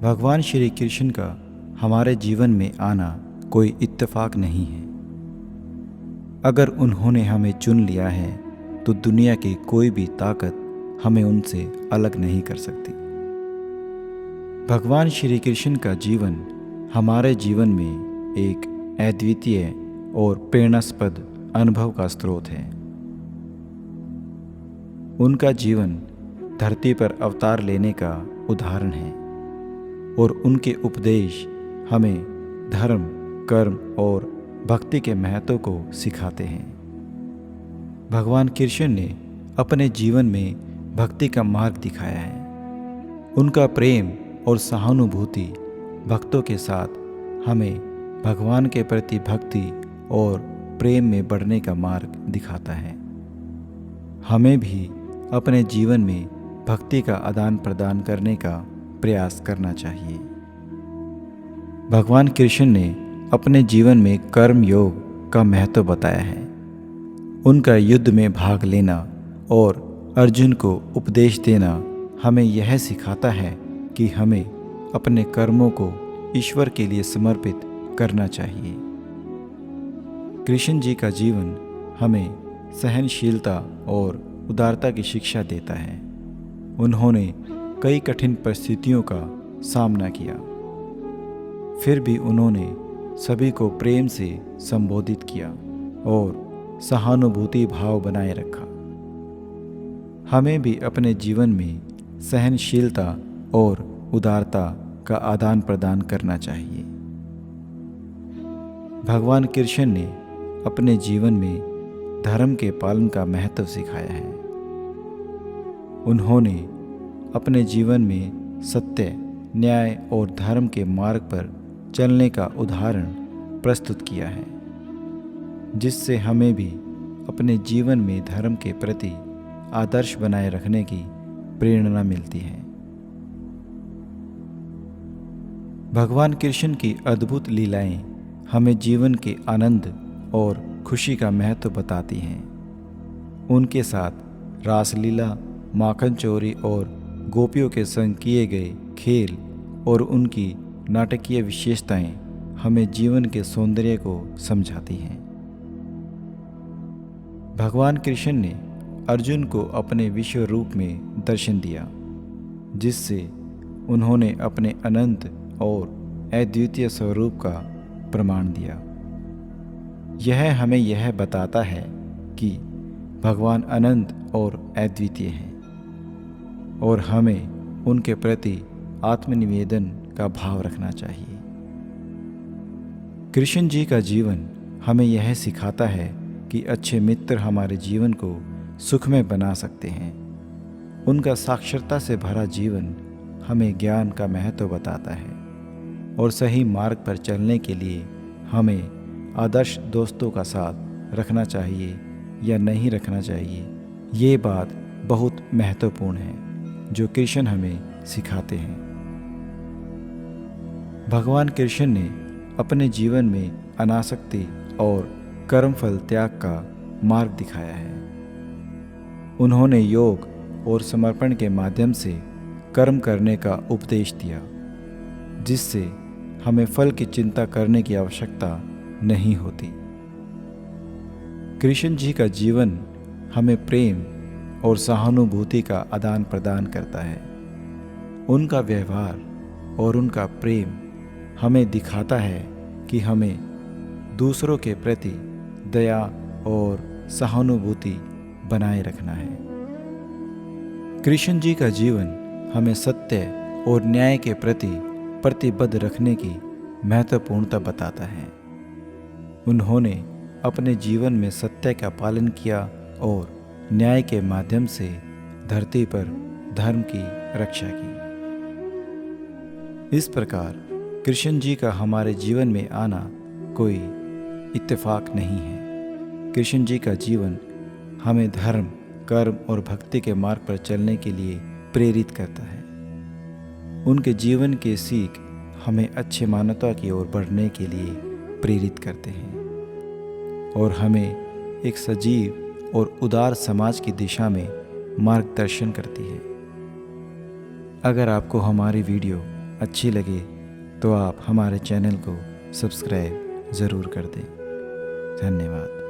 भगवान श्री कृष्ण का हमारे जीवन में आना कोई इत्तेफाक नहीं है। अगर उन्होंने हमें चुन लिया है तो दुनिया की कोई भी ताकत हमें उनसे अलग नहीं कर सकती। भगवान श्री कृष्ण का जीवन हमारे जीवन में एक अद्वितीय और प्रेरणास्पद अनुभव का स्रोत है। उनका जीवन धरती पर अवतार लेने का उदाहरण है और उनके उपदेश हमें धर्म, कर्म और भक्ति के महत्व को सिखाते हैं। भगवान कृष्ण ने अपने जीवन में भक्ति का मार्ग दिखाया है। उनका प्रेम और सहानुभूति भक्तों के साथ हमें भगवान के प्रति भक्ति और प्रेम में बढ़ने का मार्ग दिखाता है। हमें भी अपने जीवन में भक्ति का आदान प्रदान करने का प्रयास करना चाहिए। भगवान कृष्ण ने अपने जीवन में कर्म योग का महत्व बताया है। उनका युद्ध में भाग लेना और अर्जुन को उपदेश देना हमें यह सिखाता है कि हमें अपने कर्मों को ईश्वर के लिए समर्पित करना चाहिए। कृष्ण जी का जीवन हमें सहनशीलता और उदारता की शिक्षा देता है। उन्होंने कई कठिन परिस्थितियों का सामना किया, फिर भी उन्होंने सभी को प्रेम से संबोधित किया और सहानुभूति भाव बनाए रखा। हमें भी अपने जीवन में सहनशीलता और उदारता का आदान प्रदान करना चाहिए। भगवान कृष्ण ने अपने जीवन में धर्म के पालन का महत्व सिखाया है। उन्होंने अपने जीवन में सत्य, न्याय और धर्म के मार्ग पर चलने का उदाहरण प्रस्तुत किया है, जिससे हमें भी अपने जीवन में धर्म के प्रति आदर्श बनाए रखने की प्रेरणा मिलती है। भगवान कृष्ण की अद्भुत लीलाएं हमें जीवन के आनंद और खुशी का महत्व बताती हैं। उनके साथ रासलीला, माखन चोरी और गोपियों के संग किए गए खेल और उनकी नाटकीय विशेषताएं हमें जीवन के सौंदर्य को समझाती हैं। भगवान कृष्ण ने अर्जुन को अपने विश्व रूप में दर्शन दिया, जिससे उन्होंने अपने अनंत और अद्वितीय स्वरूप का प्रमाण दिया। यह हमें यह बताता है कि भगवान अनंत और अद्वितीय हैं और हमें उनके प्रति आत्मनिवेदन का भाव रखना चाहिए। कृष्ण जी का जीवन हमें यह सिखाता है कि अच्छे मित्र हमारे जीवन को सुखमय बना सकते हैं। उनका साक्षरता से भरा जीवन हमें ज्ञान का महत्व बताता है और सही मार्ग पर चलने के लिए हमें आदर्श दोस्तों का साथ रखना चाहिए या नहीं रखना चाहिए, ये बात बहुत महत्वपूर्ण है जो कृष्ण हमें सिखाते हैं। भगवान कृष्ण ने अपने जीवन में अनासक्ति और कर्मफल त्याग का मार्ग दिखाया है। उन्होंने योग और समर्पण के माध्यम से कर्म करने का उपदेश दिया, जिससे हमें फल की चिंता करने की आवश्यकता नहीं होती। कृष्ण जी का जीवन हमें प्रेम और सहानुभूति का आदान प्रदान करता है। उनका व्यवहार और उनका प्रेम हमें दिखाता है कि हमें दूसरों के प्रति दया और सहानुभूति बनाए रखना है। कृष्ण जी का जीवन हमें सत्य और न्याय के प्रति प्रतिबद्ध रखने की महत्वपूर्णता बताता है। उन्होंने अपने जीवन में सत्य का पालन किया और न्याय के माध्यम से धरती पर धर्म की रक्षा की। इस प्रकार कृष्ण जी का हमारे जीवन में आना कोई इत्तेफाक नहीं है। कृष्ण जी का जीवन हमें धर्म, कर्म और भक्ति के मार्ग पर चलने के लिए प्रेरित करता है। उनके जीवन के सीख हमें अच्छे मानवता की ओर बढ़ने के लिए प्रेरित करते हैं और हमें एक सजीव और उदार समाज की दिशा में मार्गदर्शन करती है। अगर आपको हमारी वीडियो अच्छी लगे तो आप हमारे चैनल को सब्सक्राइब ज़रूर कर दें। धन्यवाद।